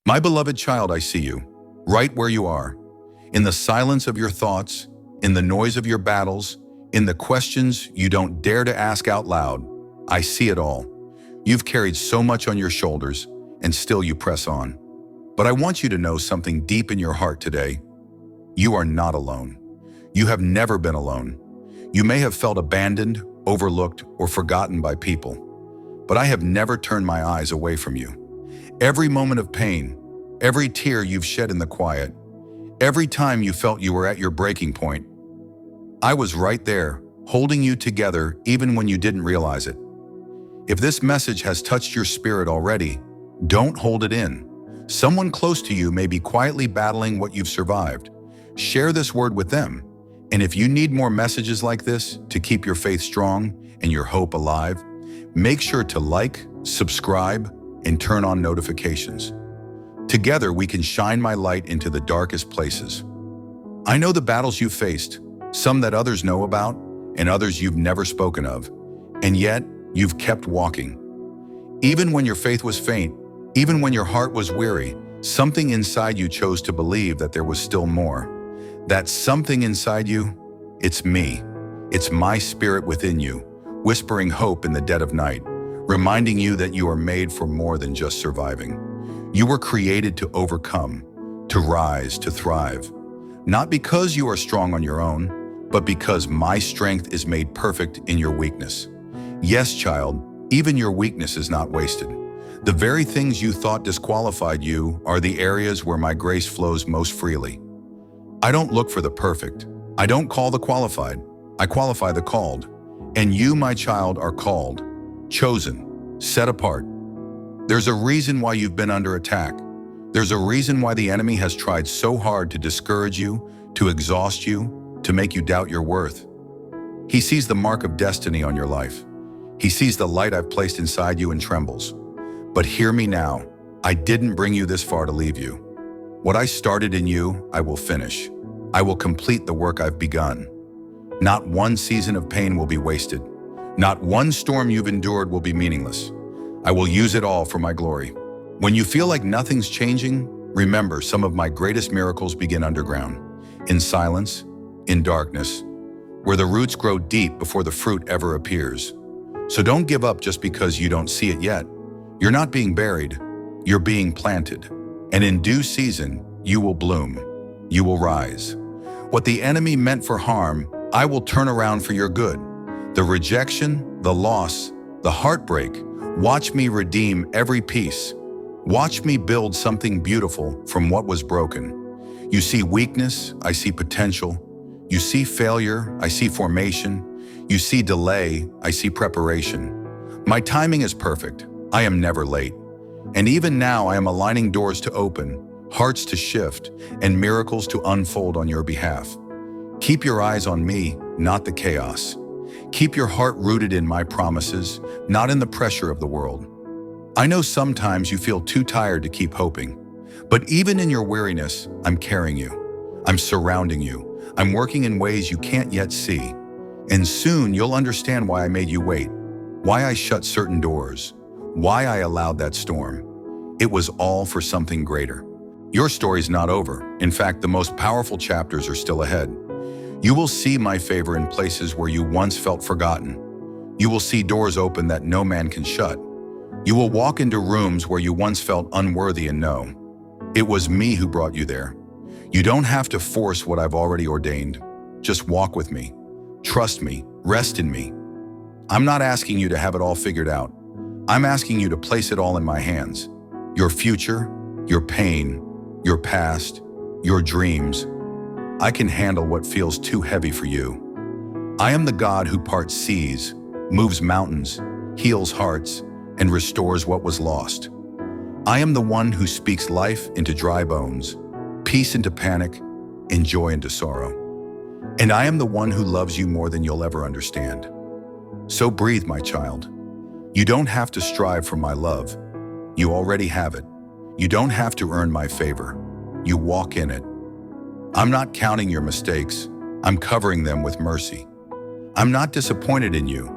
My beloved child, I see you, right where you are, in the silence of your thoughts, in the noise of your battles, in the questions you don't dare to ask out loud. I see it all. You've carried so much on your shoulders, and still you press on. But I want you to know something deep in your heart today. You are not alone. You have never been alone. You may have felt abandoned, overlooked, or forgotten by people, but I have never turned my eyes away from you. Every moment of pain, every tear you've shed in the quiet, every time you felt you were at your breaking point, I was right there, holding you together even when you didn't realize it. If this message has touched your spirit already, don't hold it in. Someone close to you may be quietly battling what you've survived. Share this word with them. And if you need more messages like this to keep your faith strong and your hope alive, make sure to like, subscribe, and turn on notifications. Together, we can shine my light into the darkest places. I know the battles you've faced, some that others know about, and others you've never spoken of, and yet you've kept walking. Even when your faith was faint, even when your heart was weary, something inside you chose to believe that there was still more. That something inside you, it's me. It's my spirit within you, whispering hope in the dead of night, reminding you that you are made for more than just surviving. You were created to overcome, to rise, to thrive. Not because you are strong on your own, but because my strength is made perfect in your weakness. Yes, child, even your weakness is not wasted. The very things you thought disqualified you are the areas where my grace flows most freely. I don't look for the perfect. I don't call the qualified. I qualify the called. And you, my child, are called, chosen, set apart. There's a reason why you've been under attack. There's a reason why the enemy has tried so hard to discourage you, to exhaust you, to make you doubt your worth. He sees the mark of destiny on your life. He sees the light I've placed inside you and trembles. But hear me now, I didn't bring you this far to leave you. What I started in you, I will finish. I will complete the work I've begun. Not one season of pain will be wasted. Not one storm you've endured will be meaningless. I will use it all for my glory. When you feel like nothing's changing, remember some of my greatest miracles begin underground, in silence, in darkness, where the roots grow deep before the fruit ever appears. So don't give up just because you don't see it yet. You're not being buried, you're being planted. And in due season, you will bloom, you will rise. What the enemy meant for harm, I will turn around for your good. The rejection, the loss, the heartbreak, watch me redeem every piece. Watch me build something beautiful from what was broken. You see weakness, I see potential. You see failure, I see formation. You see delay, I see preparation. My timing is perfect. I am never late. And even now I am aligning doors to open, hearts to shift, and miracles to unfold on your behalf. Keep your eyes on me, not the chaos. Keep your heart rooted in my promises, not in the pressure of the world. I know sometimes you feel too tired to keep hoping, but even in your weariness, I'm carrying you. I'm surrounding you. I'm working in ways you can't yet see. And soon you'll understand why I made you wait, why I shut certain doors, why I allowed that storm. It was all for something greater. Your story's not over. In fact, the most powerful chapters are still ahead. You will see my favor in places where you once felt forgotten. You will see doors open that no man can shut. You will walk into rooms where you once felt unworthy and know it was me who brought you there. You don't have to force what I've already ordained. Just walk with me. Trust me. Rest in me. I'm not asking you to have it all figured out. I'm asking you to place it all in my hands. Your future, your pain, your past, your dreams. I can handle what feels too heavy for you. I am the God who parts seas, moves mountains, heals hearts, and restores what was lost. I am the one who speaks life into dry bones, peace into panic, and joy into sorrow. And I am the one who loves you more than you'll ever understand. So breathe, my child. You don't have to strive for my love. You already have it. You don't have to earn my favor. You walk in it. I'm not counting your mistakes. I'm covering them with mercy. I'm not disappointed in you.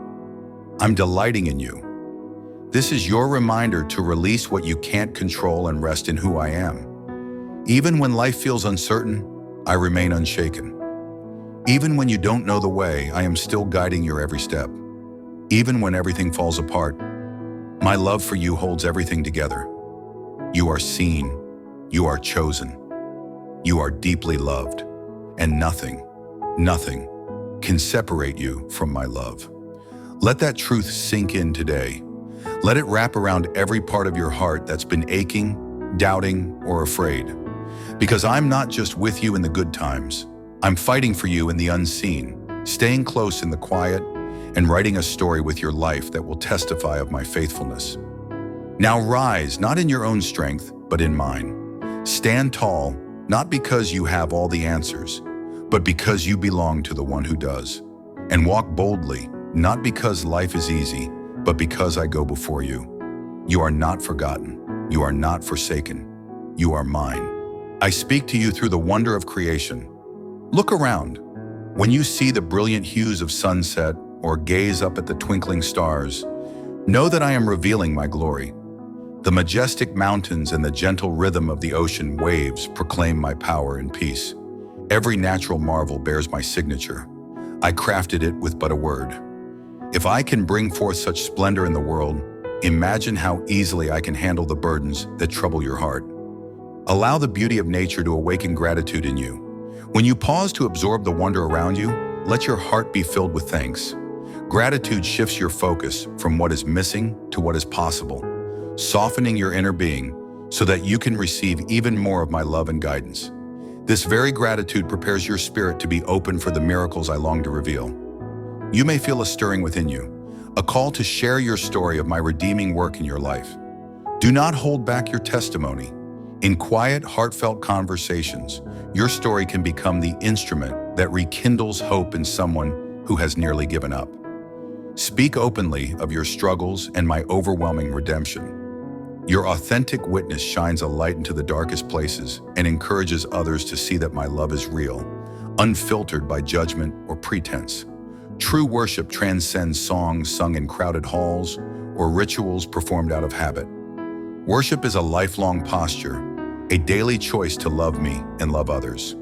I'm delighting in you. This is your reminder to release what you can't control and rest in who I am. Even when life feels uncertain, I remain unshaken. Even when you don't know the way, I am still guiding your every step. Even when everything falls apart, my love for you holds everything together. You are seen, you are chosen, you are deeply loved, and nothing can separate you from my love. Let that truth sink in today. Let it wrap around every part of your heart that's been aching, doubting, or afraid. Because I'm not just with you in the good times. I'm fighting for you in the unseen, staying close in the quiet, and writing a story with your life that will testify of my faithfulness. Now rise, not in your own strength, but in mine. Stand tall, not because you have all the answers, but because you belong to the one who does. And walk boldly, not because life is easy, but because I go before you. You are not forgotten. You are not forsaken. You are mine. I speak to you through the wonder of creation. Look around. When you see the brilliant hues of sunset or gaze up at the twinkling stars, know that I am revealing my glory. The majestic mountains and the gentle rhythm of the ocean waves proclaim my power and peace. Every natural marvel bears my signature. I crafted it with but a word. If I can bring forth such splendor in the world, imagine how easily I can handle the burdens that trouble your heart. Allow the beauty of nature to awaken gratitude in you. When you pause to absorb the wonder around you, let your heart be filled with thanks. Gratitude shifts your focus from what is missing to what is possible, softening your inner being so that you can receive even more of my love and guidance. This very gratitude prepares your spirit to be open for the miracles I long to reveal. You may feel a stirring within you, a call to share your story of my redeeming work in your life. Do not hold back your testimony. In quiet, heartfelt conversations, your story can become the instrument that rekindles hope in someone who has nearly given up. Speak openly of your struggles and my overwhelming redemption. Your authentic witness shines a light into the darkest places and encourages others to see that my love is real, unfiltered by judgment or pretense. True worship transcends songs sung in crowded halls or rituals performed out of habit. Worship is a lifelong posture, a daily choice to love me and love others.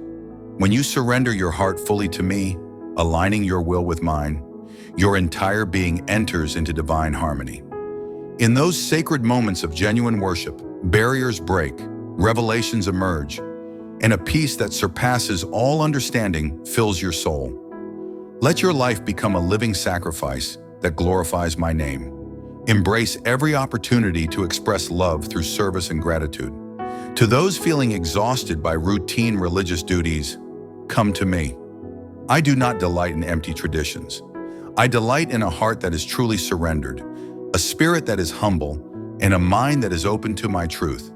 When you surrender your heart fully to me, aligning your will with mine, your entire being enters into divine harmony. In those sacred moments of genuine worship, barriers break, revelations emerge, and a peace that surpasses all understanding fills your soul. Let your life become a living sacrifice that glorifies my name. Embrace every opportunity to express love through service and gratitude. To those feeling exhausted by routine religious duties, come to me. I do not delight in empty traditions. I delight in a heart that is truly surrendered, a spirit that is humble, and a mind that is open to my truth.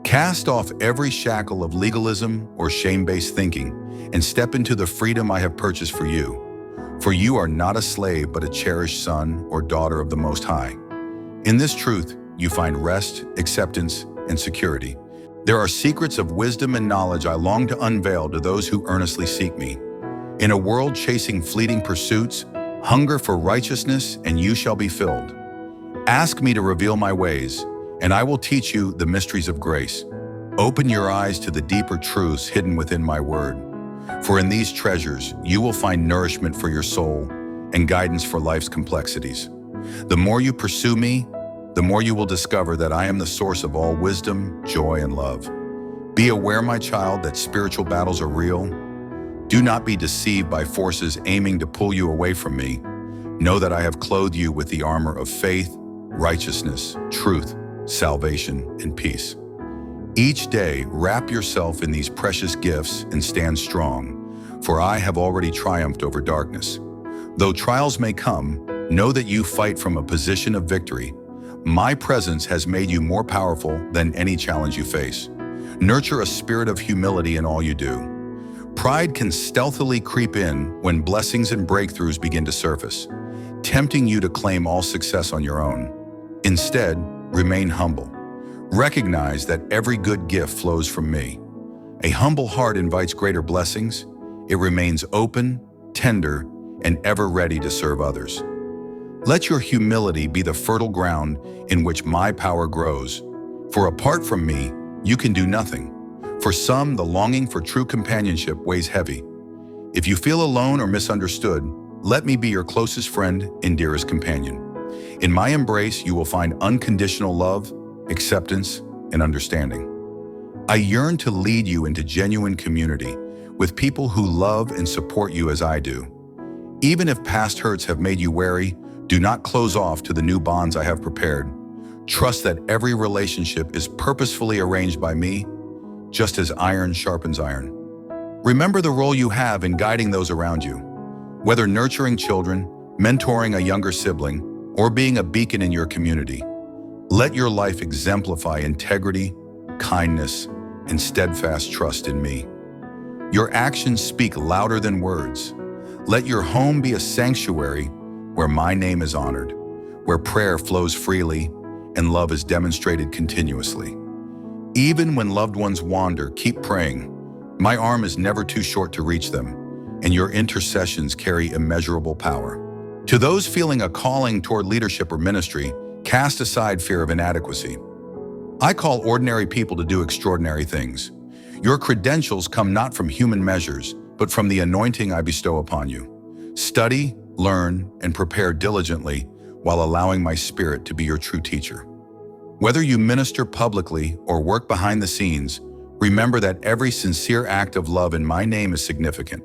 Cast off every shackle of legalism or shame-based thinking and step into the freedom I have purchased for you. For you are not a slave, but a cherished son or daughter of the Most High. In this truth, you find rest, acceptance, and security. There are secrets of wisdom and knowledge I long to unveil to those who earnestly seek me. In a world chasing fleeting pursuits, hunger for righteousness, and you shall be filled. Ask me to reveal my ways, and I will teach you the mysteries of grace. Open your eyes to the deeper truths hidden within my word. For in these treasures, you will find nourishment for your soul and guidance for life's complexities. The more you pursue me, the more you will discover that I am the source of all wisdom, joy, and love. Be aware, my child, that spiritual battles are real. Do not be deceived by forces aiming to pull you away from me. Know that I have clothed you with the armor of faith, righteousness, truth, salvation, and peace. Each day, wrap yourself in these precious gifts and stand strong, for I have already triumphed over darkness. Though trials may come, know that you fight from a position of victory. My presence has made you more powerful than any challenge you face. Nurture a spirit of humility in all you do. Pride can stealthily creep in when blessings and breakthroughs begin to surface, tempting you to claim all success on your own. Instead, remain humble. Recognize that every good gift flows from me. A humble heart invites greater blessings. It remains open, tender, and ever ready to serve others. Let your humility be the fertile ground in which my power grows. For apart from me, you can do nothing. For some, the longing for true companionship weighs heavy. If you feel alone or misunderstood, let me be your closest friend and dearest companion. In my embrace, you will find unconditional love, acceptance, and understanding. I yearn to lead you into genuine community with people who love and support you as I do. Even if past hurts have made you wary, do not close off to the new bonds I have prepared. Trust that every relationship is purposefully arranged by me, just as iron sharpens iron. Remember the role you have in guiding those around you. Whether nurturing children, mentoring a younger sibling, or being a beacon in your community, let your life exemplify integrity, kindness, and steadfast trust in me. Your actions speak louder than words. Let your home be a sanctuary where my name is honored, where prayer flows freely and love is demonstrated continuously. Even when loved ones wander, keep praying. My arm is never too short to reach them, and your intercessions carry immeasurable power. To those feeling a calling toward leadership or ministry, cast aside fear of inadequacy. I call ordinary people to do extraordinary things. Your credentials come not from human measures, but from the anointing I bestow upon you. Study, learn, and prepare diligently while allowing my Spirit to be your true teacher. Whether you minister publicly or work behind the scenes, remember that every sincere act of love in my name is significant.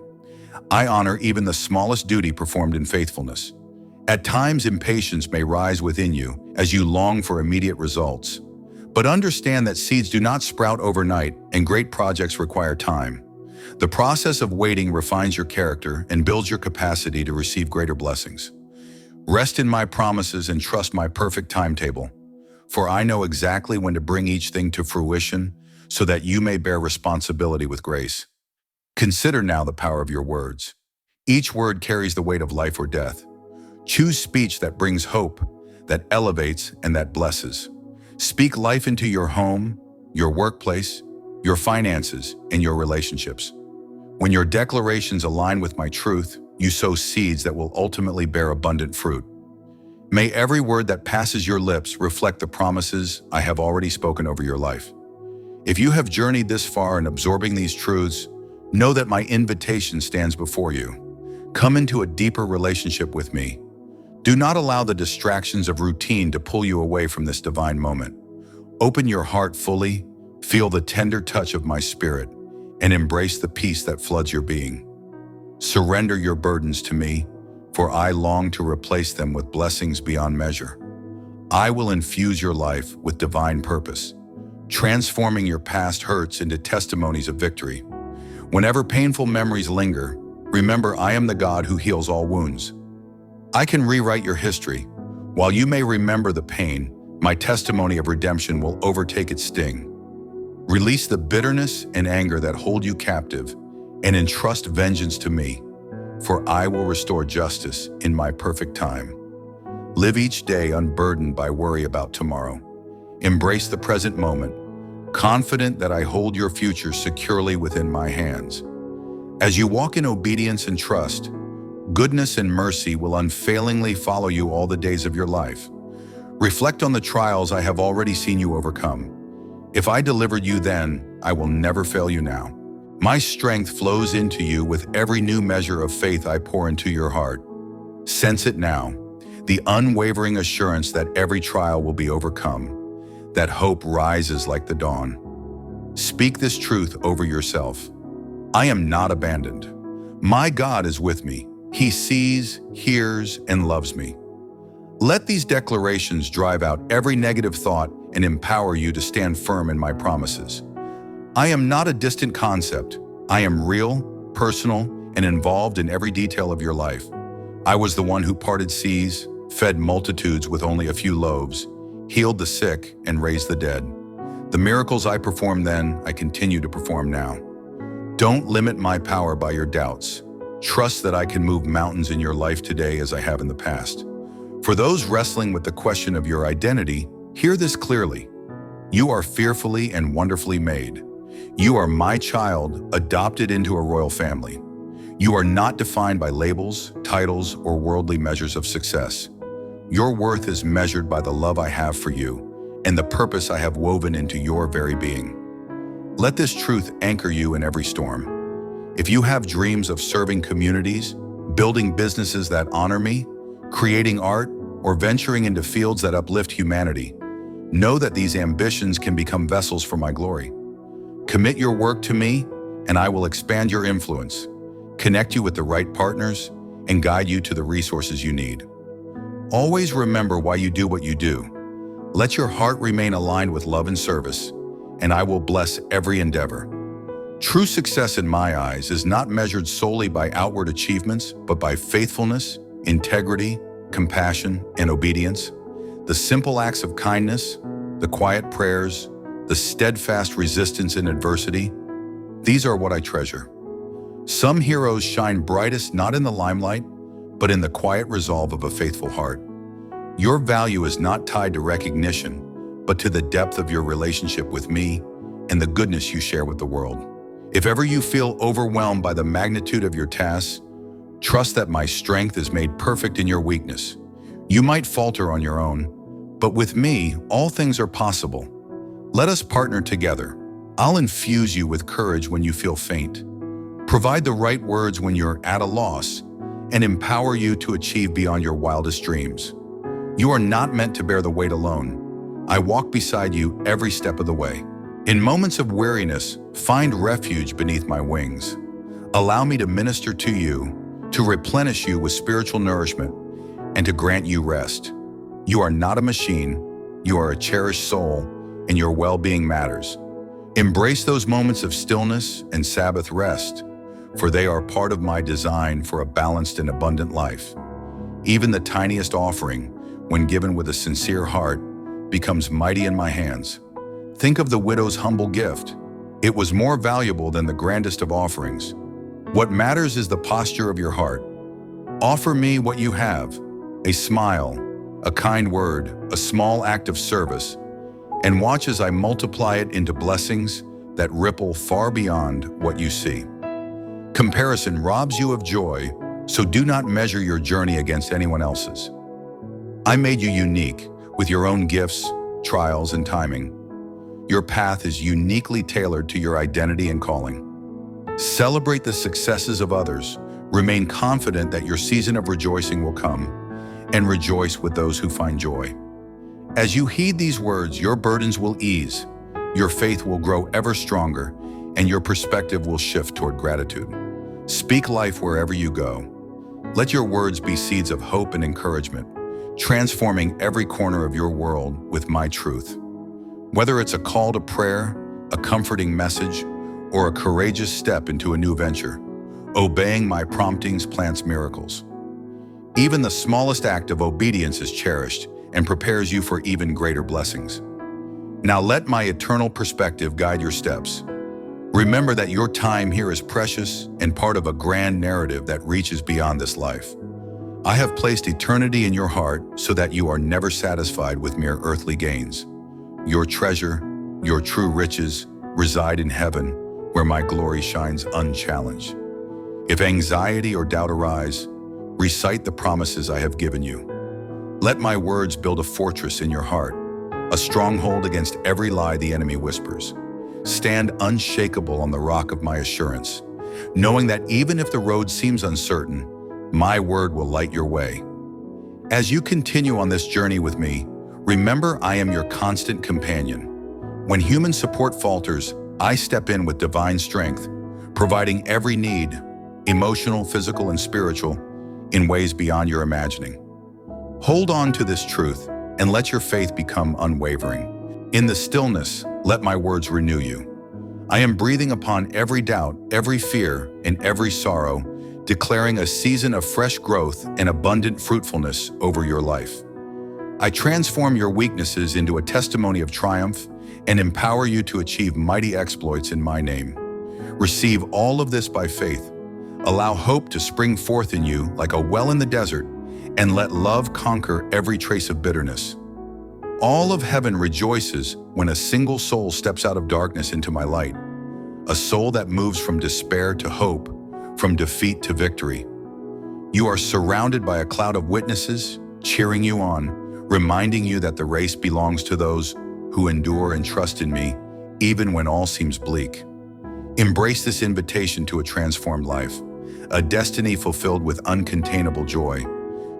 I honor even the smallest duty performed in faithfulness. At times, impatience may rise within you as you long for immediate results. But understand that seeds do not sprout overnight and great projects require time. The process of waiting refines your character and builds your capacity to receive greater blessings. Rest in my promises and trust my perfect timetable, for I know exactly when to bring each thing to fruition so that you may bear responsibility with grace. Consider now the power of your words. Each word carries the weight of life or death. Choose speech that brings hope, that elevates, and that blesses. Speak life into your home, your workplace, your finances, and your relationships. When your declarations align with my truth, you sow seeds that will ultimately bear abundant fruit. May every word that passes your lips reflect the promises I have already spoken over your life. If you have journeyed this far in absorbing these truths, know that my invitation stands before you. Come into a deeper relationship with me. Do not allow the distractions of routine to pull you away from this divine moment. Open your heart fully, feel the tender touch of my Spirit, and embrace the peace that floods your being. Surrender your burdens to me, for I long to replace them with blessings beyond measure. I will infuse your life with divine purpose, transforming your past hurts into testimonies of victory. Whenever painful memories linger, remember I am the God who heals all wounds. I can rewrite your history. While you may remember the pain, my testimony of redemption will overtake its sting. Release the bitterness and anger that hold you captive and entrust vengeance to me, for I will restore justice in my perfect time. Live each day unburdened by worry about tomorrow. Embrace the present moment, confident that I hold your future securely within my hands. As you walk in obedience and trust, goodness and mercy will unfailingly follow you all the days of your life. Reflect on the trials I have already seen you overcome. If I delivered you then, I will never fail you now. My strength flows into you with every new measure of faith I pour into your heart. Sense it now, the unwavering assurance that every trial will be overcome, that hope rises like the dawn. Speak this truth over yourself. I am not abandoned. My God is with me. He sees, hears, and loves me. Let these declarations drive out every negative thought and empower you to stand firm in my promises. I am not a distant concept. I am real, personal, and involved in every detail of your life. I was the one who parted seas, fed multitudes with only a few loaves, healed the sick, and raised the dead. The miracles I performed then, I continue to perform now. Don't limit my power by your doubts. Trust that I can move mountains in your life today as I have in the past. For those wrestling with the question of your identity, hear this clearly. You are fearfully and wonderfully made. You are my child, adopted into a royal family. You are not defined by labels, titles, or worldly measures of success. Your worth is measured by the love I have for you and the purpose I have woven into your very being. Let this truth anchor you in every storm. If you have dreams of serving communities, building businesses that honor me, creating art, or venturing into fields that uplift humanity, know that these ambitions can become vessels for my glory. Commit your work to me, and I will expand your influence, connect you with the right partners, and guide you to the resources you need. Always remember why you do what you do. Let your heart remain aligned with love and service, and I will bless every endeavor. True success in my eyes is not measured solely by outward achievements, but by faithfulness, integrity, compassion, and obedience. The simple acts of kindness, the quiet prayers, the steadfast resistance in adversity, these are what I treasure. Some heroes shine brightest not in the limelight, but in the quiet resolve of a faithful heart. Your value is not tied to recognition, but to the depth of your relationship with me and the goodness you share with the world. If ever you feel overwhelmed by the magnitude of your tasks, trust that my strength is made perfect in your weakness. You might falter on your own, but with me, all things are possible. Let us partner together. I'll infuse you with courage when you feel faint, provide the right words when you're at a loss, and empower you to achieve beyond your wildest dreams. You are not meant to bear the weight alone. I walk beside you every step of the way. In moments of weariness, find refuge beneath my wings. Allow me to minister to you, to replenish you with spiritual nourishment, and to grant you rest. You are not a machine, you are a cherished soul, and your well-being matters. Embrace those moments of stillness and Sabbath rest, for they are part of my design for a balanced and abundant life. Even the tiniest offering, when given with a sincere heart, becomes mighty in my hands. Think of the widow's humble gift. It was more valuable than the grandest of offerings. What matters is the posture of your heart. Offer me what you have, a smile, a kind word, a small act of service, and watch as I multiply it into blessings that ripple far beyond what you see. Comparison robs you of joy, so do not measure your journey against anyone else's. I made you unique with your own gifts, trials, and timing. Your path is uniquely tailored to your identity and calling. Celebrate the successes of others, remain confident that your season of rejoicing will come, and rejoice with those who find joy. As you heed these words, your burdens will ease, your faith will grow ever stronger, and your perspective will shift toward gratitude. Speak life wherever you go. Let your words be seeds of hope and encouragement, transforming every corner of your world with my truth. Whether it's a call to prayer, a comforting message, or a courageous step into a new venture, obeying my promptings plants miracles. Even the smallest act of obedience is cherished and prepares you for even greater blessings. Now let my eternal perspective guide your steps. Remember that your time here is precious and part of a grand narrative that reaches beyond this life. I have placed eternity in your heart so that you are never satisfied with mere earthly gains. Your treasure, your true riches, reside in heaven, where my glory shines unchallenged. If anxiety or doubt arise, recite the promises I have given you. Let my words build a fortress in your heart, a stronghold against every lie the enemy whispers. Stand unshakable on the rock of my assurance, knowing that even if the road seems uncertain, my word will light your way. As you continue on this journey with me, remember I am your constant companion. When human support falters, I step in with divine strength, providing every need, emotional, physical, and spiritual, in ways beyond your imagining. Hold on to this truth and let your faith become unwavering. In the stillness, let my words renew you. I am breathing upon every doubt, every fear, and every sorrow, declaring a season of fresh growth and abundant fruitfulness over your life. I transform your weaknesses into a testimony of triumph and empower you to achieve mighty exploits in my name. Receive all of this by faith. Allow hope to spring forth in you like a well in the desert, and let love conquer every trace of bitterness. All of heaven rejoices when a single soul steps out of darkness into my light, a soul that moves from despair to hope, from defeat to victory. You are surrounded by a cloud of witnesses, cheering you on, reminding you that the race belongs to those who endure and trust in me, even when all seems bleak. Embrace this invitation to a transformed life, a destiny fulfilled with uncontainable joy.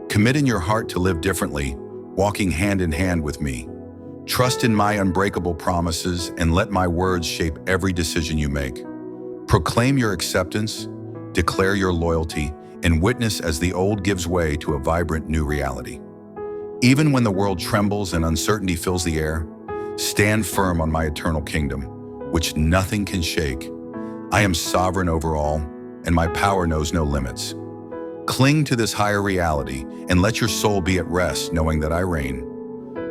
Commit in your heart to live differently, walking hand in hand with me. Trust in my unbreakable promises and let my words shape every decision you make. Proclaim your acceptance, declare your loyalty, and witness as the old gives way to a vibrant new reality. Even when the world trembles and uncertainty fills the air, stand firm on my eternal kingdom, which nothing can shake. I am sovereign over all, and my power knows no limits. Cling to this higher reality and let your soul be at rest, knowing that I reign.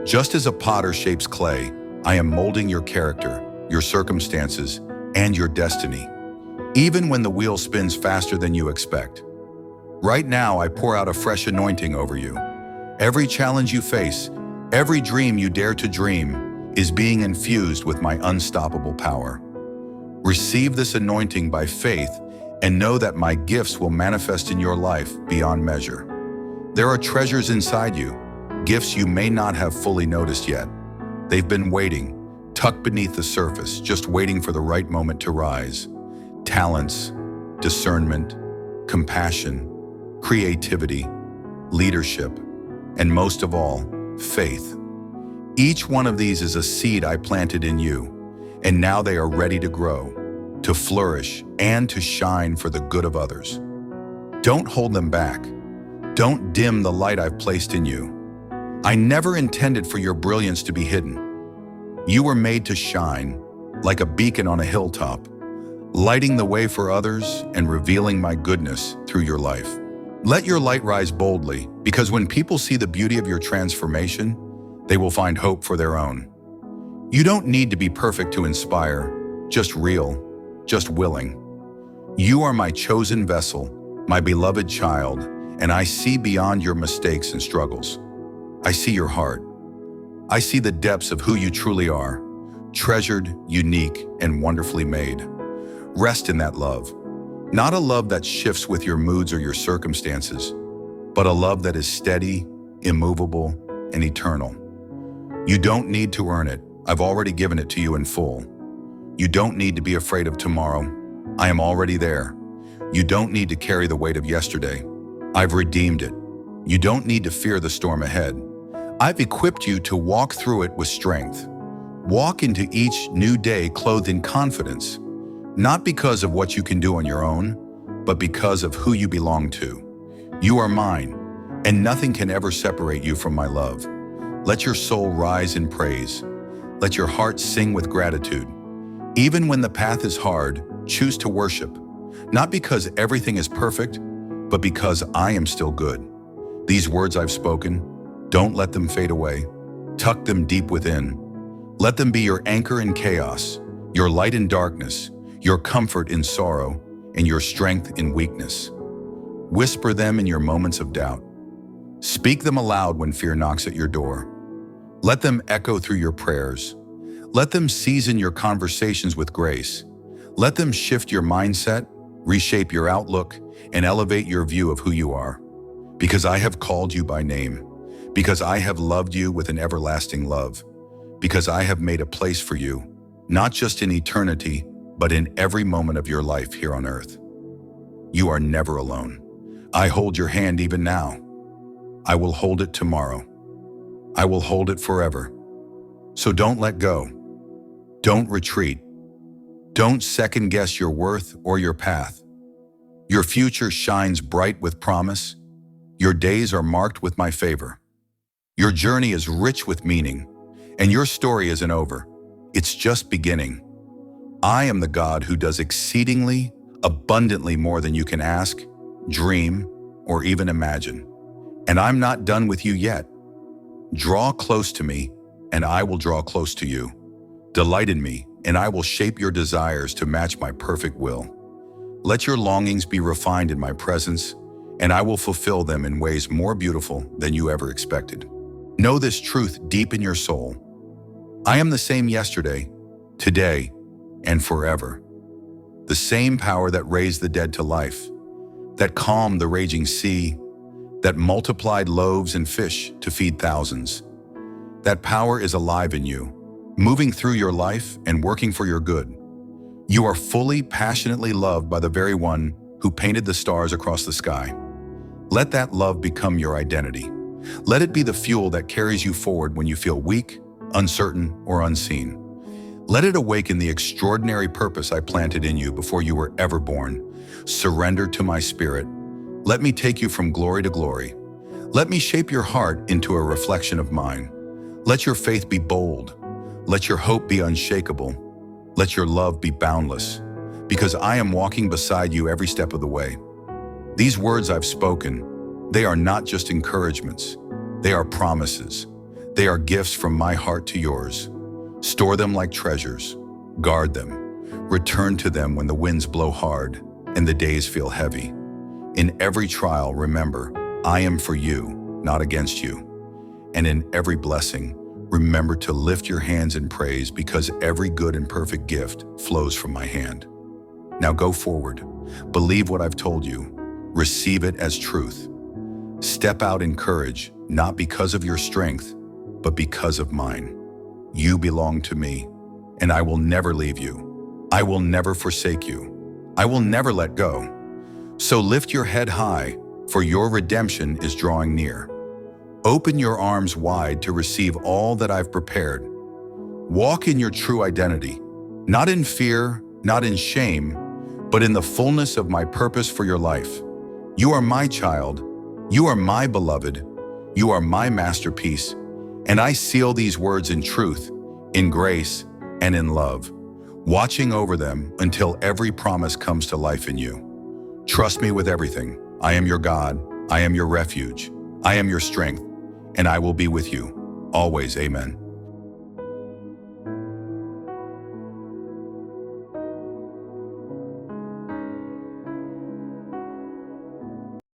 Just as a potter shapes clay, I am molding your character, your circumstances, and your destiny, even when the wheel spins faster than you expect. Right now, I pour out a fresh anointing over you. Every challenge you face, every dream you dare to dream, is being infused with my unstoppable power. Receive this anointing by faith and know that my gifts will manifest in your life beyond measure. There are treasures inside you, gifts you may not have fully noticed yet. They've been waiting, tucked beneath the surface, just waiting for the right moment to rise. Talents, discernment, compassion, creativity, leadership, and most of all, faith. Each one of these is a seed I planted in you, and now they are ready to grow, to flourish, and to shine for the good of others. Don't hold them back. Don't dim the light I've placed in you. I never intended for your brilliance to be hidden. You were made to shine, like a beacon on a hilltop, lighting the way for others and revealing my goodness through your life. Let your light rise boldly, because when people see the beauty of your transformation, they will find hope for their own. You don't need to be perfect to inspire, just real, just willing. You are my chosen vessel, my beloved child, and I see beyond your mistakes and struggles. I see your heart. I see the depths of who you truly are, treasured, unique, and wonderfully made. Rest in that love. Not a love that shifts with your moods or your circumstances, but a love that is steady, immovable, and eternal. You don't need to earn it. I've already given it to you in full. You don't need to be afraid of tomorrow. I am already there. You don't need to carry the weight of yesterday. I've redeemed it. You don't need to fear the storm ahead. I've equipped you to walk through it with strength. Walk into each new day clothed in confidence, not because of what you can do on your own, but because of who you belong to. You are mine, and nothing can ever separate you from my love. Let your soul rise in praise. Let your heart sing with gratitude. Even when the path is hard, choose to worship, not because everything is perfect, but because I am still good. These words I've spoken, don't let them fade away. Tuck them deep within. Let them be your anchor in chaos, your light in darkness, your comfort in sorrow, and your strength in weakness. Whisper them in your moments of doubt. Speak them aloud when fear knocks at your door. Let them echo through your prayers. Let them season your conversations with grace. Let them shift your mindset, reshape your outlook, and elevate your view of who you are. Because I have called you by name. Because I have loved you with an everlasting love. Because I have made a place for you, not just in eternity, but in every moment of your life here on earth. You are never alone. I hold your hand even now. I will hold it tomorrow. I will hold it forever. So don't let go. Don't retreat. Don't second guess your worth or your path. Your future shines bright with promise. Your days are marked with my favor. Your journey is rich with meaning, and your story isn't over. It's just beginning. I am the God who does exceedingly, abundantly more than you can ask, dream, or even imagine. And I'm not done with you yet. Draw close to me, and I will draw close to you. Delight in me, and I will shape your desires to match my perfect will. Let your longings be refined in my presence, and I will fulfill them in ways more beautiful than you ever expected. Know this truth deep in your soul. I am the same yesterday, today, and forever. The same power that raised the dead to life, that calmed the raging sea, that multiplied loaves and fish to feed thousands. That power is alive in you, moving through your life and working for your good. You are fully, passionately loved by the very one who painted the stars across the sky. Let that love become your identity. Let it be the fuel that carries you forward when you feel weak, uncertain, or unseen. Let it awaken the extraordinary purpose I planted in you before you were ever born. Surrender to my spirit. Let me take you from glory to glory. Let me shape your heart into a reflection of mine. Let your faith be bold. Let your hope be unshakable. Let your love be boundless, because I am walking beside you every step of the way. These words I've spoken, they are not just encouragements. They are promises. They are gifts from my heart to yours. Store them like treasures. Guard them. Return to them when the winds blow hard and the days feel heavy. In every trial, remember, I am for you, not against you. And in every blessing, remember to lift your hands in praise, because every good and perfect gift flows from my hand. Now go forward. Believe what I've told you. Receive it as truth. Step out in courage, not because of your strength, but because of mine. You belong to me, and I will never leave you. I will never forsake you. I will never let go. So lift your head high, for your redemption is drawing near. Open your arms wide to receive all that I've prepared. Walk in your true identity, not in fear, not in shame, but in the fullness of my purpose for your life. You are my child. You are my beloved. You are my masterpiece. And I seal these words in truth, in grace, and in love, watching over them until every promise comes to life in you. Trust me with everything. I am your God. I am your refuge. I am your strength, and I will be with you always. Amen.